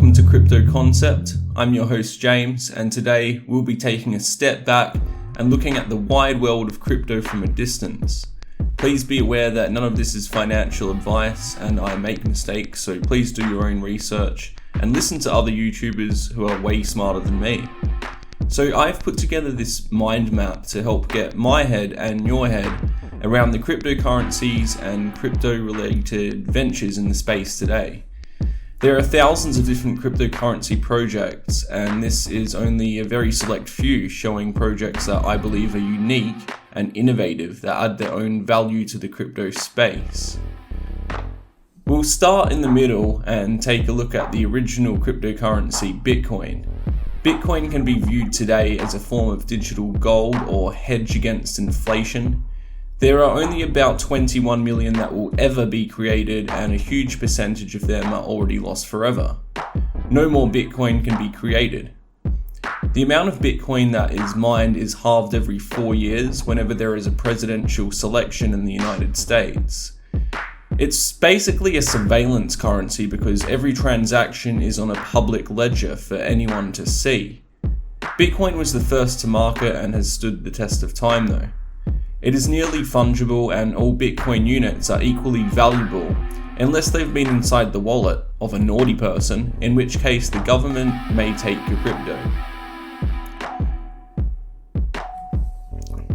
welcome to Crypto Concept. I'm your host James, and today we'll be taking a step back and looking at the wide world of crypto from a distance. Please be aware that none of this is financial advice and I make mistakes, so please do your own research and listen to other YouTubers who are way smarter than me. So I've put together this mind map to help get my head and your head around the cryptocurrencies and crypto related ventures in the space today. There are thousands of different cryptocurrency projects, and this is only a very select few, showing projects that I believe are unique and innovative that add their own value to the crypto space. We'll start in the middle and take a look at the original cryptocurrency, Bitcoin. Bitcoin can be viewed today as a form of digital gold or hedge against inflation. There are only about 21 million that will ever be created, and a huge percentage of them are already lost forever. No more Bitcoin can be created. The amount of Bitcoin that is mined is halved every 4 years whenever there is a presidential selection in the United States. It's basically a surveillance currency because every transaction is on a public ledger for anyone to see. Bitcoin was the first to market and has stood the test of time though. It is nearly fungible, and all Bitcoin units are equally valuable unless they've been inside the wallet of a naughty person, in which case the government may take your crypto.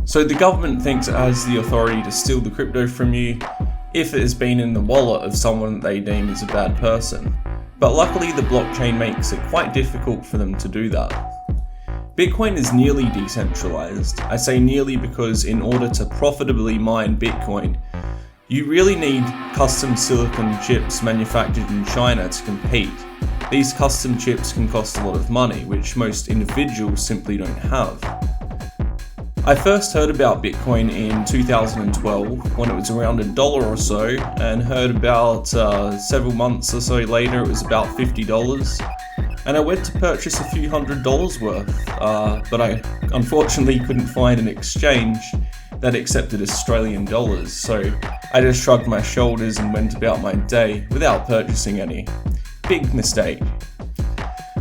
So the government thinks it has the authority to steal the crypto from you if it has been in the wallet of someone that they deem as a bad person. But luckily the blockchain makes it quite difficult for them to do that. Bitcoin is nearly decentralized. I say nearly because in order to profitably mine Bitcoin, you really need custom silicon chips manufactured in China to compete. These custom chips can cost a lot of money, which most individuals simply don't have. I first heard about Bitcoin in 2012 when it was around $1 or so, and heard about several months or so later it was about $50. And I went to purchase a few $100s worth, but I unfortunately couldn't find an exchange that accepted Australian dollars, so I just shrugged my shoulders and went about my day without purchasing any. Big mistake.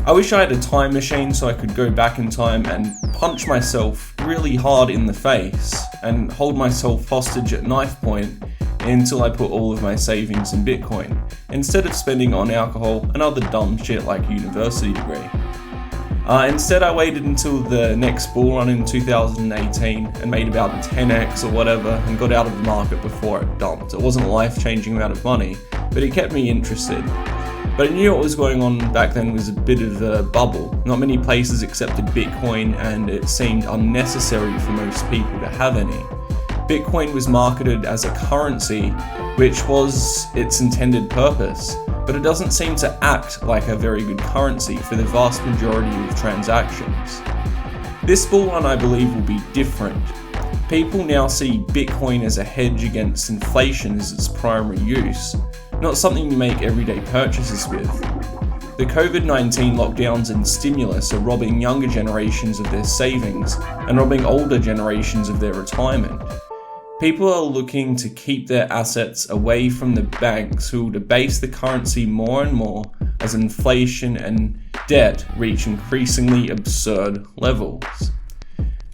I wish I had a time machine so I could go back in time and punch myself really hard in the face and hold myself hostage at knife point until I put all of my savings in Bitcoin, instead of spending on alcohol and other dumb shit like a university degree. Instead, I waited until the next bull run in 2018 and made about 10x or whatever and got out of the market before it dumped. It wasn't a life-changing amount of money, but it kept me interested. But I knew what was going on back then was a bit of a bubble. Not many places accepted Bitcoin, and it seemed unnecessary for most people to have any. Bitcoin was marketed as a currency, which was its intended purpose, but it doesn't seem to act like a very good currency for the vast majority of transactions. This bull run, I believe, will be different. People now see Bitcoin as a hedge against inflation as its primary use, not something you make everyday purchases with. The COVID-19 lockdowns and stimulus are robbing younger generations of their savings and robbing older generations of their retirement. People are looking to keep their assets away from the banks, who will debase the currency more and more as inflation and debt reach increasingly absurd levels.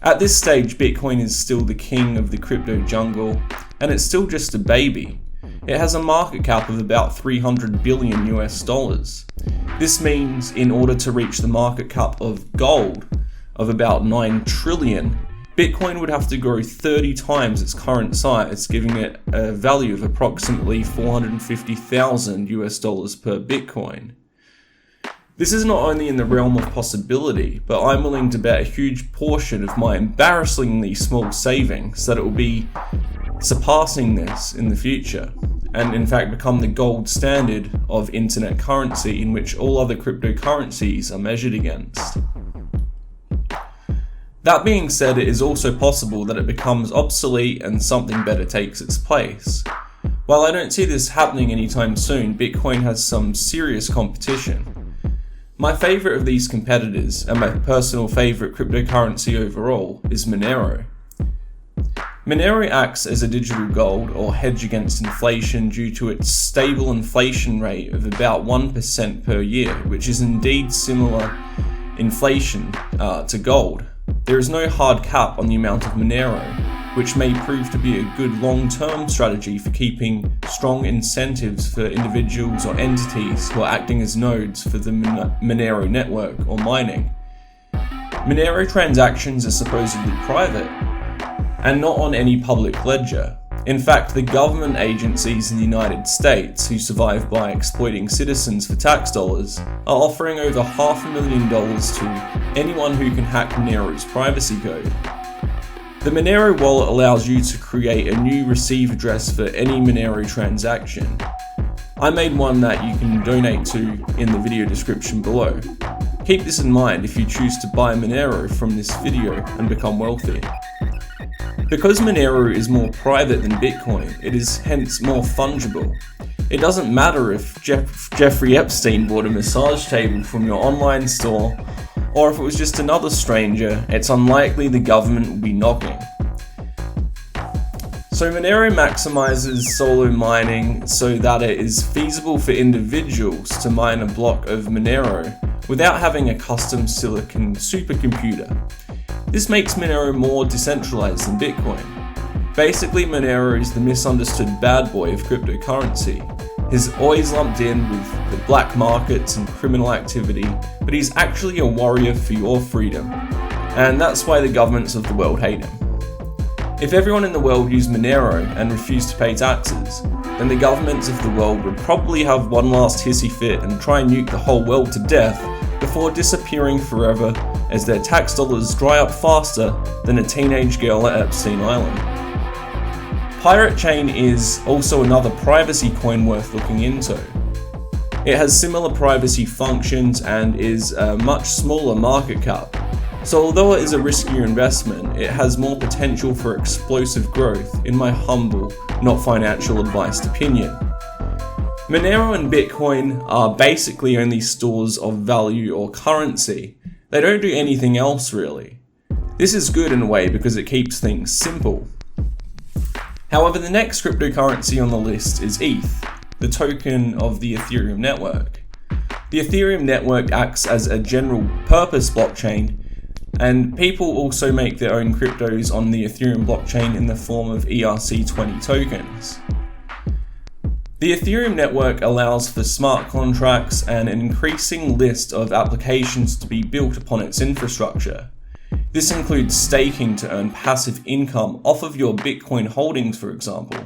At this stage, Bitcoin is still the king of the crypto jungle, and it's still just a baby. It has a market cap of about $300 billion US. This means in order to reach the market cap of gold of about 9 trillion, Bitcoin would have to grow 30 times its current size, giving it a value of approximately $450,000 US per Bitcoin. This is not only in the realm of possibility, but I'm willing to bet a huge portion of my embarrassingly small savings that it will be surpassing this in the future, and in fact become the gold standard of internet currency in which all other cryptocurrencies are measured against. That being said, it is also possible that it becomes obsolete and something better takes its place. While I don't see this happening anytime soon, Bitcoin has some serious competition. My favourite of these competitors, and my personal favourite cryptocurrency overall, is Monero. Monero acts as a digital gold or hedge against inflation due to its stable inflation rate of about 1% per year, which is indeed similar inflation to gold. There is no hard cap on the amount of Monero, which may prove to be a good long-term strategy for keeping strong incentives for individuals or entities who are acting as nodes for the Monero network or mining. Monero transactions are supposedly private and not on any public ledger. In fact, the government agencies in the United States, who survive by exploiting citizens for tax dollars, are offering over $500,000 to anyone who can hack Monero's privacy code. The Monero Wallet allows you to create a new receive address for any Monero transaction. I made one that you can donate to in the video description below. Keep this in mind if you choose to buy Monero from this video and become wealthy. Because Monero is more private than Bitcoin, it is hence more fungible. It doesn't matter if Jeffrey Epstein bought a massage table from your online store, or if it was just another stranger, it's unlikely the government will be knocking. So Monero maximizes solo mining so that it is feasible for individuals to mine a block of Monero without having a custom silicon supercomputer. This makes Monero more decentralized than Bitcoin. Basically, Monero is the misunderstood bad boy of cryptocurrency. He's always lumped in with the black markets and criminal activity, but he's actually a warrior for your freedom. And that's why the governments of the world hate him. If everyone in the world used Monero and refused to pay taxes, then the governments of the world would probably have one last hissy fit and try and nuke the whole world to death before disappearing forever as their tax dollars dry up faster than a teenage girl at Epstein Island. Pirate Chain is also another privacy coin worth looking into. It has similar privacy functions and is a much smaller market cap. So although it is a riskier investment, it has more potential for explosive growth, in my humble, not financial advised opinion. Monero and Bitcoin are basically only stores of value or currency. They don't do anything else really. This is good in a way because it keeps things simple. However, the next cryptocurrency on the list is ETH, the token of the Ethereum network. The Ethereum network acts as a general purpose blockchain, and people also make their own cryptos on the Ethereum blockchain in the form of ERC20 tokens. The Ethereum network allows for smart contracts and an increasing list of applications to be built upon its infrastructure. This includes staking to earn passive income off of your Bitcoin holdings, for example.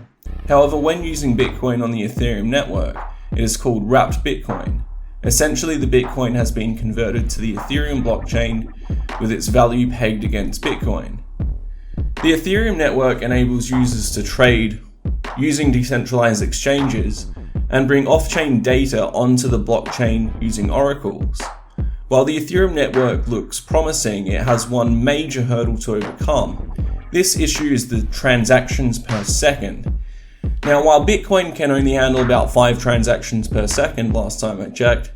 However, when using Bitcoin on the Ethereum network, it is called wrapped Bitcoin. Essentially, the Bitcoin has been converted to the Ethereum blockchain with its value pegged against Bitcoin. The Ethereum network enables users to trade using decentralized exchanges and bring off-chain data onto the blockchain using oracles. While the Ethereum network looks promising, it has one major hurdle to overcome. This issue is the transactions per second. Now, while Bitcoin can only handle about 5 transactions per second last time I checked,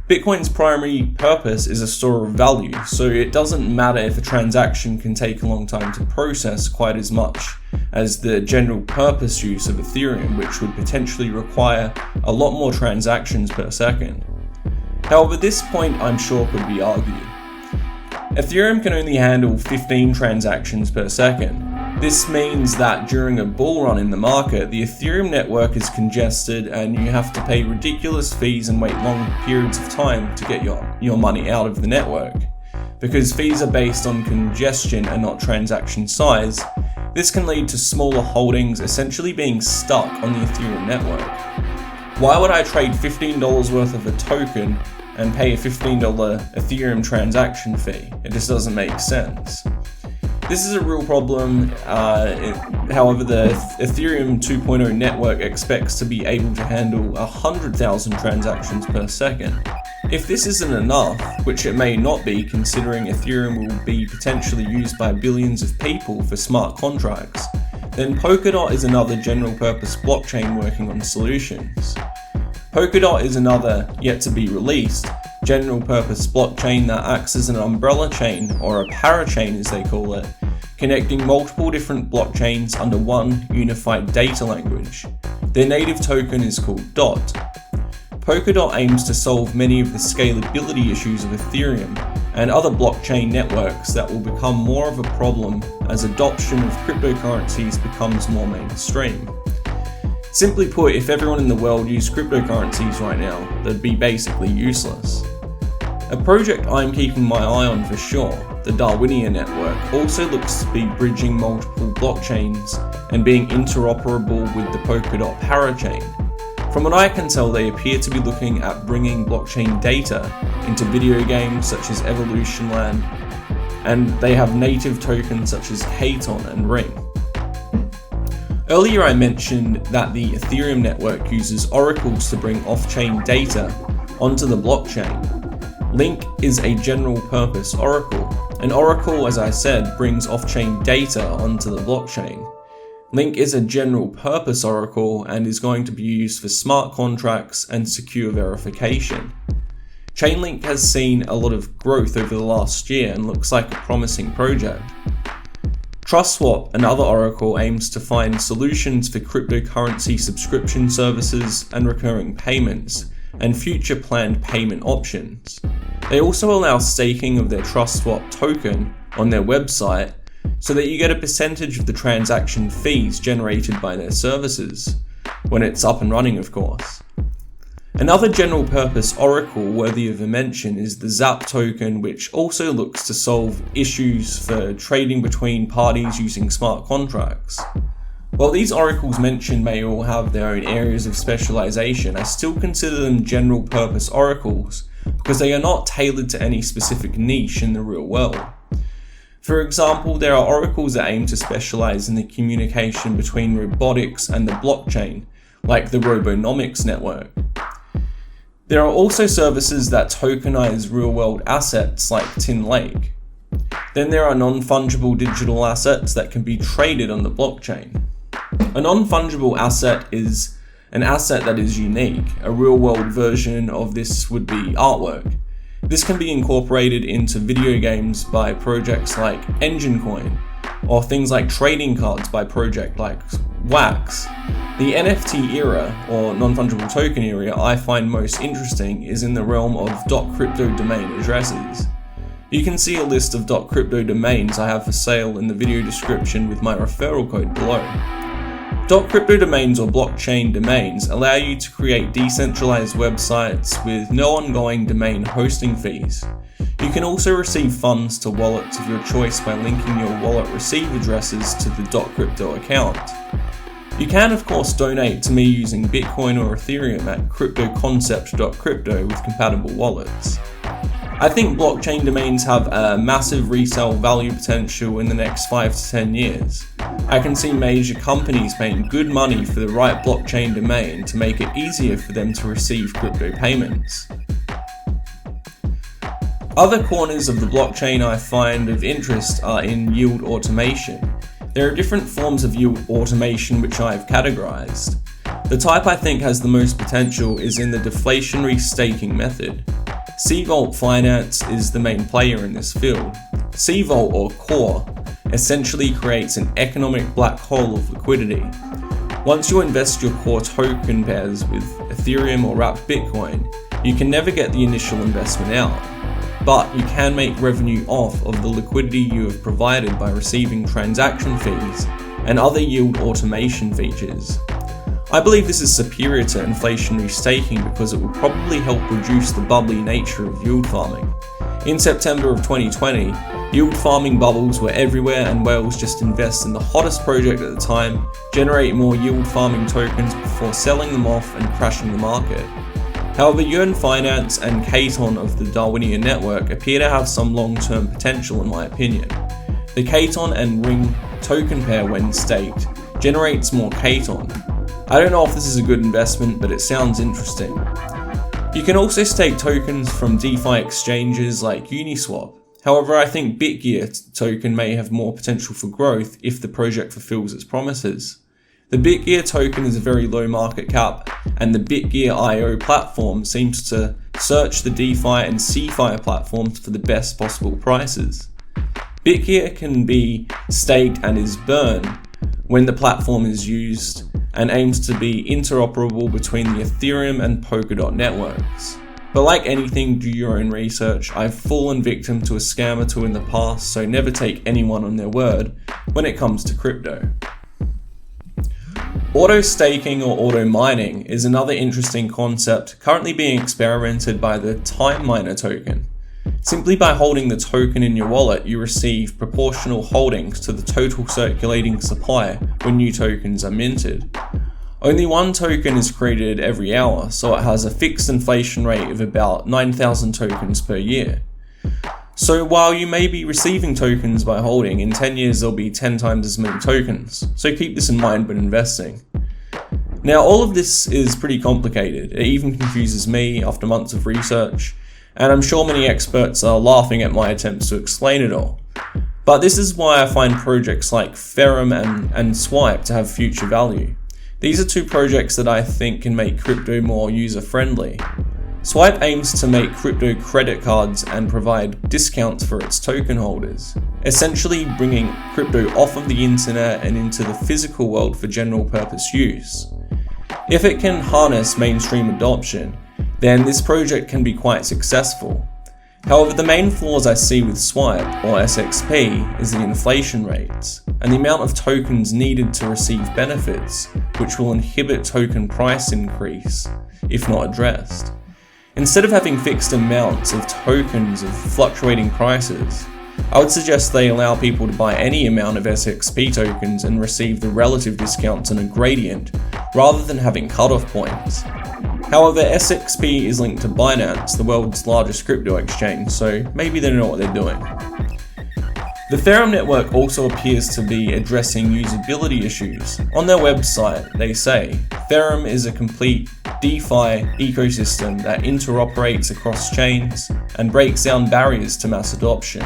Bitcoin's primary purpose is a store of value, so it doesn't matter if a transaction can take a long time to process quite as much as the general purpose use of Ethereum, which would potentially require a lot more transactions per second. However, this point I'm sure could be argued. Ethereum can only handle 15 transactions per second. This means that during a bull run in the market, the Ethereum network is congested and you have to pay ridiculous fees and wait long periods of time to get your money out of the network. Because fees are based on congestion and not transaction size, this can lead to smaller holdings essentially being stuck on the Ethereum network. Why would I trade $15 worth of a token and pay a $15 Ethereum transaction fee? It just doesn't make sense. This is a real problem. However, the Ethereum 2.0 network expects to be able to handle 100,000 transactions per second. If this isn't enough, which it may not be considering Ethereum will be potentially used by billions of people for smart contracts, then Polkadot is another general purpose blockchain working on solutions. Polkadot is another, yet to be released, general purpose blockchain that acts as an umbrella chain, or a parachain as they call it, connecting multiple different blockchains under one unified data language. Their native token is called DOT. Polkadot aims to solve many of the scalability issues of Ethereum and other blockchain networks that will become more of a problem as adoption of cryptocurrencies becomes more mainstream. Simply put, if everyone in the world used cryptocurrencies right now, they'd be basically useless. A project I'm keeping my eye on for sure, the Darwinian network, also looks to be bridging multiple blockchains and being interoperable with the Polkadot parachain. From what I can tell, they appear to be looking at bringing blockchain data into video games such as Evolution Land, and they have native tokens such as Katon and Ring. Earlier I mentioned that the Ethereum network uses oracles to bring off-chain data onto the blockchain. Link is a general purpose oracle. An oracle, as I said, brings off-chain data onto the blockchain. Link is a general purpose oracle and is going to be used for smart contracts and secure verification. Chainlink has seen a lot of growth over the last year and looks like a promising project. TrustSwap, another oracle, aims to find solutions for cryptocurrency subscription services and recurring payments, and future planned payment options. They also allow staking of their TrustSwap token on their website so that you get a percentage of the transaction fees generated by their services, when it's up and running of course. Another general purpose oracle worthy of a mention is the Zap token, which also looks to solve issues for trading between parties using smart contracts. While these oracles mentioned may all have their own areas of specialization, I still consider them general purpose oracles because they are not tailored to any specific niche in the real world. For example, there are oracles that aim to specialize in the communication between robotics and the blockchain, like the Robonomics network. There are also services that tokenize real-world assets like Tin Lake. Then there are non-fungible digital assets that can be traded on the blockchain. A non-fungible asset is an asset that is unique. A real-world version of this would be artwork. This can be incorporated into video games by projects like EngineCoin, or things like trading cards by projects like Wax. The NFT era, or non-fungible token area, I find most interesting is in the realm of .crypto domain addresses. You can see a list of .crypto domains I have for sale in the video description with my referral code below. .crypto domains or blockchain domains allow you to create decentralized websites with no ongoing domain hosting fees. You can also receive funds to wallets of your choice by linking your wallet receive addresses to the .crypto account. You can of course donate to me using Bitcoin or Ethereum at cryptoconcept.crypto with compatible wallets. I think blockchain domains have a massive resale value potential in the next 5 to 10 years. I can see major companies paying good money for the right blockchain domain to make it easier for them to receive crypto payments. Other corners of the blockchain I find of interest are in yield automation. There are different forms of yield automation which I have categorized. The type I think has the most potential is in the deflationary staking method. C-Vault Finance is the main player in this field. C-Vault, or Core, essentially creates an economic black hole of liquidity. Once you invest your Core token pairs with Ethereum or wrapped Bitcoin, you can never get the initial investment out, but you can make revenue off of the liquidity you have provided by receiving transaction fees and other yield automation features. I believe this is superior to inflationary staking because it will probably help reduce the bubbly nature of yield farming. In September of 2020, yield farming bubbles were everywhere and whales just invest in the hottest project at the time, generate more yield farming tokens before selling them off and crashing the market. However, Yearn Finance and Katon of the Darwinian network appear to have some long-term potential in my opinion. The Katon and Ring token pair when staked generates more Katon. I don't know if this is a good investment, but it sounds interesting. You can also stake tokens from DeFi exchanges like Uniswap. However, I think Bitgear token may have more potential for growth if the project fulfills its promises. The Bitgear token is a very low market cap, and the Bitgear IO platform seems to search the DeFi and CeFi platforms for the best possible prices. Bitgear can be staked and is burned when the platform is used and aims to be interoperable between the Ethereum and Polkadot networks. But like anything, do your own research. I've fallen victim to a scam or two in the past, so never take anyone on their word when it comes to crypto. Auto staking or auto mining is another interesting concept currently being experimented by the Time Miner token. Simply by holding the token in your wallet, you receive proportional holdings to the total circulating supply when new tokens are minted. Only one token is created every hour, so it has a fixed inflation rate of about 9,000 tokens per year. So while you may be receiving tokens by holding, in 10 years there'll be 10 times as many tokens, so keep this in mind when investing. Now, all of this is pretty complicated. It even confuses me after months of research, and I'm sure many experts are laughing at my attempts to explain it all. But this is why I find projects like Ferrum and Swipe to have future value. These are two projects that I think can make crypto more user-friendly. Swipe aims to make crypto credit cards and provide discounts for its token holders, essentially bringing crypto off of the internet and into the physical world for general purpose use. If it can harness mainstream adoption, then this project can be quite successful. However, the main flaws I see with Swipe, or SXP, is the inflation rates, and the amount of tokens needed to receive benefits, which will inhibit token price increase, if not addressed. Instead of having fixed amounts of tokens of fluctuating prices, I would suggest they allow people to buy any amount of SXP tokens and receive the relative discounts in a gradient, rather than having cutoff points. However, SXP is linked to Binance, the world's largest crypto exchange, so maybe they know what they're doing. The Ferrum network also appears to be addressing usability issues. On their website, they say, Ferrum is a complete DeFi ecosystem that interoperates across chains and breaks down barriers to mass adoption.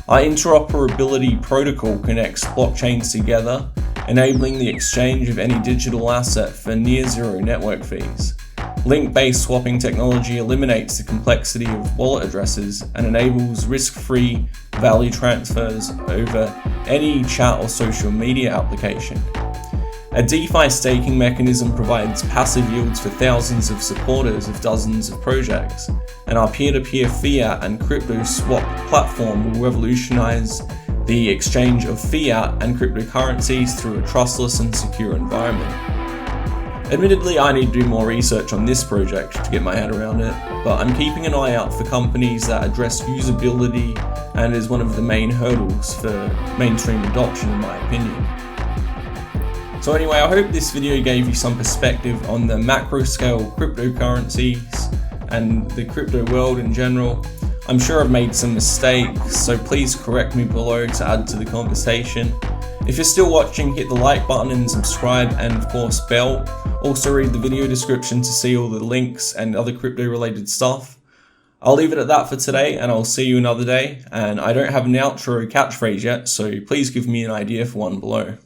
Our interoperability protocol connects blockchains together, enabling the exchange of any digital asset for near zero network fees. Link-based swapping technology eliminates the complexity of wallet addresses and enables risk-free value transfers over any chat or social media application. A DeFi staking mechanism provides passive yields for thousands of supporters of dozens of projects, and our peer-to-peer fiat and crypto swap platform will revolutionize the exchange of fiat and cryptocurrencies through a trustless and secure environment. Admittedly, I need to do more research on this project to get my head around it, but I'm keeping an eye out for companies that address usability and is one of the main hurdles for mainstream adoption in my opinion. So anyway, I hope this video gave you some perspective on the macro scale cryptocurrencies and the crypto world in general. I'm sure I've made some mistakes, so please correct me below to add to the conversation. If you're still watching, hit the like button and subscribe, and of course bell. Also read the video description to see all the links and other crypto related stuff. I'll leave it at that for today, and I'll see you another day. And I don't have an outro catchphrase yet, so please give me an idea for one below.